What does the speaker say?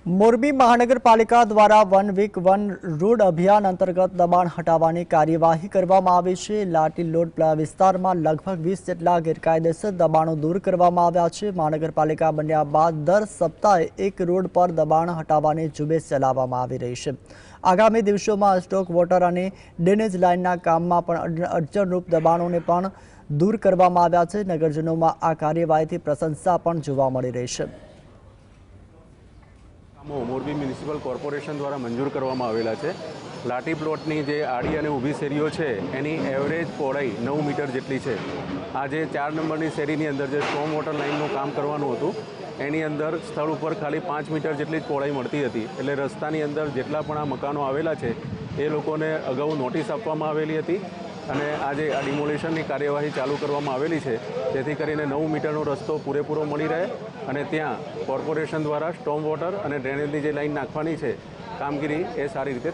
મોરબી મહાનગરપાલિકા દ્વારા 1 week 1 road અભિયાન અંતર્ગત દબાણ હટાવવાની કાર્યવાહી કરવામાં આવી છે। લાટી લોડ વિસ્તારમાં લગભગ 20 જેટલા ગેરકાયદેસર દબાણો દૂર કરવામાં આવ્યા છે। મહાનગરપાલિકા બન્યા બાદ દર સપ્તાહે એક રોડ પર દબાણ હટાવવાની ઝુંબેશ ચલાવવામાં આવી રહી છે। આગામી દિવસોમાં સ્ટોક વોટર અને ડ્રેનેજ લાઇનના કામમાં પણ અડચણરૂપ દબાણોને પણ દૂર કરવામાં આવ્યા છે। નગરજનોમાં આ કાર્યવાહીથી પ્રશંસા પણ જોવા મળી રહી છે। મોરબી મ્યુનિસિપલ કોર્પોરેશન દ્વારા મંજૂર કરવામાં આવેલા છે। લાટી પ્લોટની જે આડી અને ઊભી શેરીઓ છે એની એવરેજ પહોળાઈ 9 મીટર જેટલી છે। આજે 4 નંબરની શેરીની અંદર જે સ્ટોમ વોટર લાઇનનું કામ કરવાનું હતું એની અંદર સ્થળ ઉપર ખાલી 5 મીટર જેટલી જ પહોળાઈ મળતી હતી। એટલે રસ્તાની અંદર જેટલા પણ આ મકાનો આવેલા છે એ લોકોને અગાઉ નોટિસ આપવામાં આવેલી હતી અને આજે આ ડિમોલિશનની કાર્યવાહી ચાલુ કરવામાં આવેલી છે, જેથી કરીને 9 મીટરનો રસ્તો પૂરેપૂરો મળી રહે અને ત્યાં કોર્પોરેશન દ્વારા સ્ટોમ વોટર અને ડ્રેનેજની જે લાઇન નાખવાની છે કામગીરી એ સારી રીતે